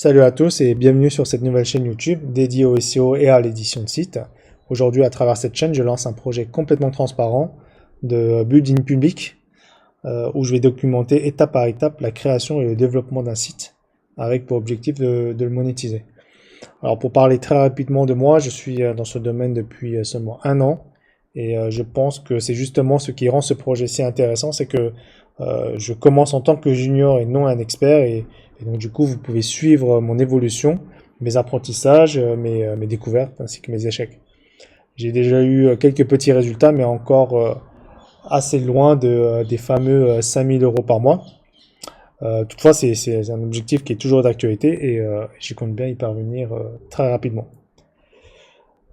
Salut à tous et bienvenue sur cette nouvelle chaîne YouTube dédiée au SEO et à l'édition de sites. Aujourd'hui, à travers cette chaîne, je lance un projet complètement transparent de building public où je vais documenter étape par étape la création et le développement d'un site avec pour objectif de le monétiser. Alors pour parler très rapidement de moi, je suis dans ce domaine depuis seulement un an et je pense que c'est justement ce qui rend ce projet si intéressant, c'est que je commence en tant que junior et non un expert et donc du coup vous pouvez suivre mon évolution, mes apprentissages, mes découvertes ainsi que mes échecs. J'ai déjà eu quelques petits résultats mais encore assez loin des fameux 5000 euros par mois. Toutefois, c'est un objectif qui est toujours d'actualité et j'y compte bien y parvenir très rapidement.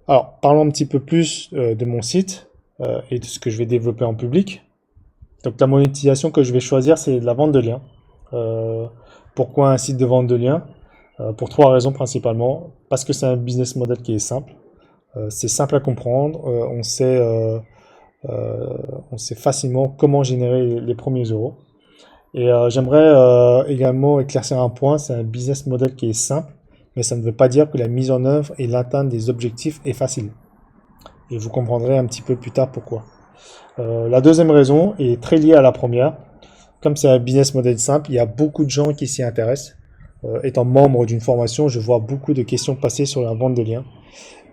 Alors, parlons un petit peu plus de mon site et de ce que je vais développer en public. Donc, la monétisation que je vais choisir, c'est de la vente de liens. Pourquoi un site de vente de liens? Pour trois raisons principalement. Parce que c'est un business model qui est simple. C'est simple à comprendre. On sait facilement comment générer les premiers euros. Et j'aimerais également éclaircir un point, c'est un business model qui est simple, mais ça ne veut pas dire que la mise en œuvre et l'atteinte des objectifs est facile. Et vous comprendrez un petit peu plus tard pourquoi. La deuxième raison est très liée à la première. Comme c'est un business model simple, il y a beaucoup de gens qui s'y intéressent. Étant membre d'une formation, je vois beaucoup de questions passer sur la vente de liens.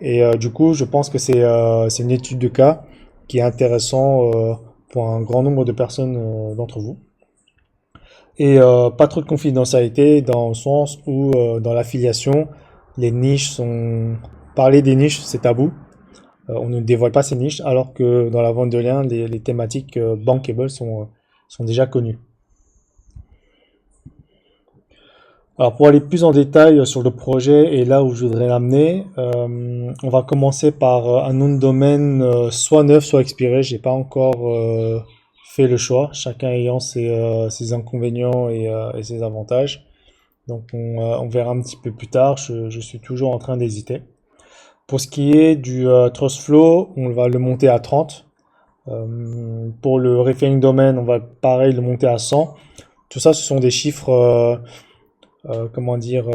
Et du coup, je pense que c'est une étude de cas qui est intéressant pour un grand nombre de personnes d'entre vous. Et pas trop de confidentialité dans le sens où dans l'affiliation, les niches sont... Parler des niches, c'est tabou. On ne dévoile pas ces niches, alors que dans la vente de liens, les thématiques bankable sont déjà connues. Alors pour aller plus en détail sur le projet et là où je voudrais l'amener, on va commencer par un nom de domaine soit neuf, soit expiré. J'ai pas encore fait le choix, chacun ayant ses inconvénients et ses avantages. Donc on verra un petit peu plus tard, je suis toujours en train d'hésiter. Pour ce qui est du Trust Flow, on va le monter à 30. Pour le Referring Domain, on va pareil le monter à 100. Tout ça, ce sont des chiffres, comment dire,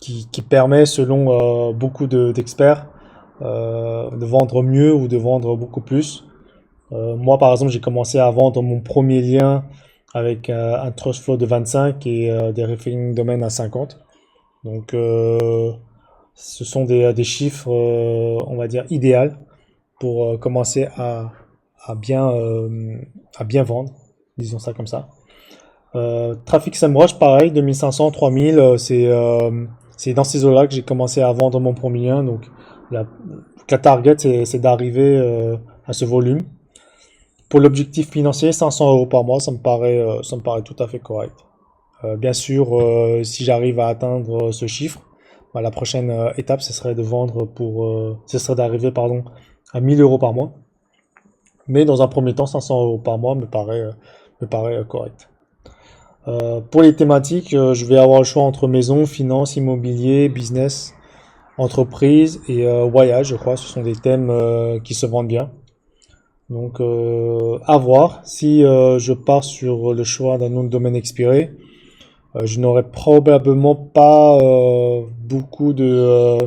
qui permet selon beaucoup d'experts de vendre mieux ou de vendre beaucoup plus. Moi, par exemple, j'ai commencé à vendre mon premier lien avec un trust flow de 25 et des referring domaines à 50. Donc, ce sont des chiffres, on va dire, idéaux pour commencer à bien, à bien vendre, disons ça comme ça. Traffic SEMrush, pareil, 2500, 3000, c'est dans ces eaux-là que j'ai commencé à vendre mon premier lien. Donc, la target, c'est d'arriver à ce volume. Pour l'objectif financier, 500 euros par mois, ça me paraît tout à fait correct. Bien sûr, si j'arrive à atteindre ce chiffre, la prochaine étape, ce serait d'arriver, pardon, à 1000 euros par mois. Mais dans un premier temps, 500 euros par mois me paraît correct. Pour les thématiques, je vais avoir le choix entre maison, finance, immobilier, business, entreprise et voyage, je crois. Ce sont des thèmes qui se vendent bien. Donc, à voir. Si je pars sur le choix d'un nom de domaine expiré, je n'aurai probablement pas beaucoup de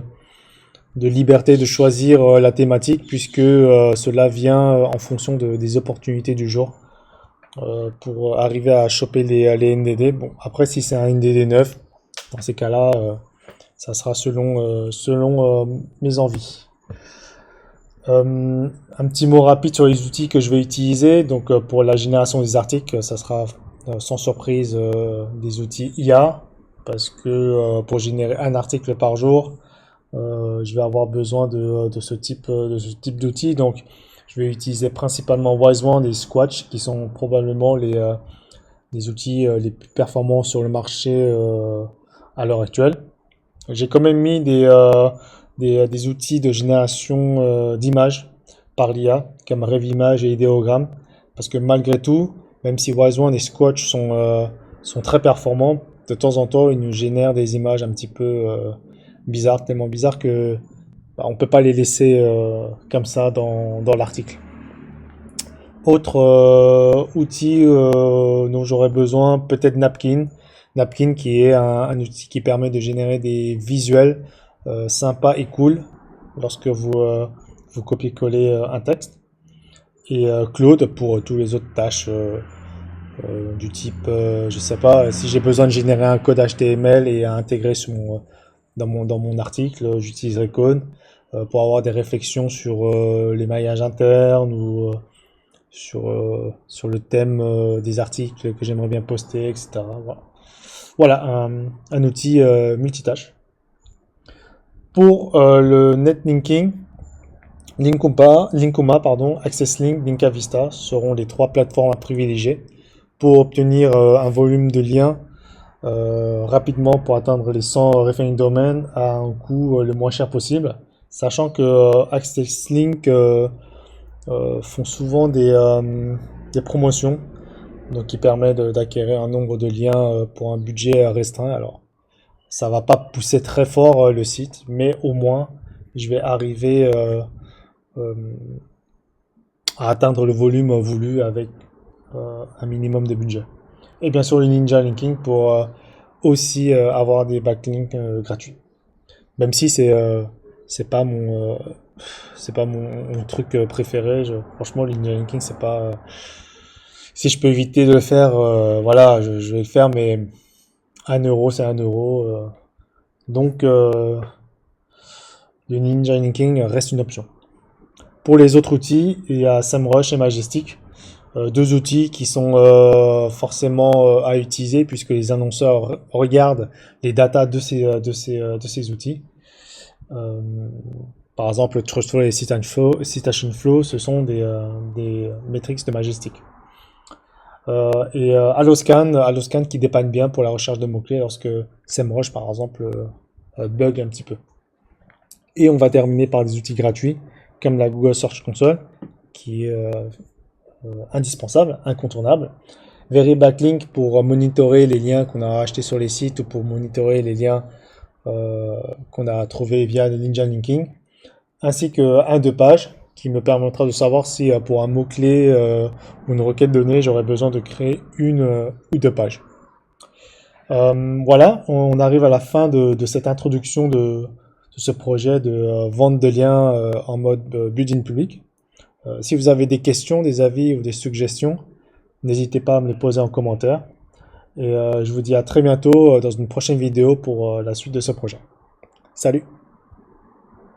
liberté de choisir la thématique puisque cela vient en fonction des opportunités du jour pour arriver à choper les NDD. Bon, après, si c'est un NDD neuf, dans ces cas-là, ça sera selon mes envies. Un petit mot rapide sur les outils que je vais utiliser. Donc pour la génération des articles, ça sera sans surprise des outils IA parce que pour générer un article par jour, je vais avoir besoin de ce type d'outils. Donc je vais utiliser principalement WiseOne et Squatch qui sont probablement les outils les plus performants sur le marché à l'heure actuelle. J'ai quand même mis des outils de génération d'images par l'IA, comme Revimage et Ideogram, parce que malgré tout, même si WiseOne et Squatch sont très performants, de temps en temps, ils nous génèrent des images un petit peu bizarres, tellement bizarres que on peut pas les laisser comme ça dans l'article. Autre outil dont j'aurais besoin, peut-être Napkin, Napkin qui est un outil qui permet de générer des visuels sympas et cool lorsque vous copiez-collez un texte. Et Claude pour tous les autres tâches du type, je sais pas, si j'ai besoin de générer un code HTML et à intégrer dans mon article, j'utiliserai Code pour avoir des réflexions sur les maillages internes ou sur le thème des articles que j'aimerais bien poster, etc. Voilà, voilà un outil multitâche. Pour le netlinking, Linkoma, pardon, AccessLink, Linka Vista seront les trois plateformes à privilégier pour obtenir un volume de liens rapidement pour atteindre les 100 referring domains à un coût le moins cher possible, sachant que AccessLink font souvent des promotions donc qui permet d'acquérir un nombre de liens pour un budget restreint. Alors ça va pas pousser très fort le site, mais au moins je vais arriver euh, à atteindre le volume voulu avec un minimum de budget. Et bien sûr le Ninja Linking pour aussi avoir des backlinks gratuits. Même si c'est pas mon truc préféré. Franchement, le Ninja Linking c'est pas si je peux éviter de le faire, voilà, je vais le faire, mais 1 euro c'est 1 euro. Donc le Ninja Linking reste une option. Pour les autres outils, il y a SEMrush et Majestic. Deux outils qui sont forcément à utiliser puisque les annonceurs regardent les datas de ces outils. Euh, Par exemple, Trustflow et Citation Flow, ce sont des métriques de Majestic. Et Alloscan qui dépanne bien pour la recherche de mots-clés lorsque SEMrush, par exemple, bug un petit peu. Et on va terminer par des outils gratuits comme la Google Search Console qui est indispensable, incontournable. VeryBacklink pour monitorer les liens qu'on a achetés sur les sites ou pour monitorer les liens qu'on a trouvés via le Ninja Linking, ainsi qu'un 2 pages qui me permettra de savoir si pour un mot-clé ou une requête donnée, j'aurais besoin de créer une ou 2 pages. Voilà, on arrive à la fin de cette introduction de ce projet de vente de liens en mode build-in public. Si vous avez des questions, des avis ou des suggestions, n'hésitez pas à me les poser en commentaire. Et je vous dis à très bientôt dans une prochaine vidéo pour la suite de ce projet. Salut!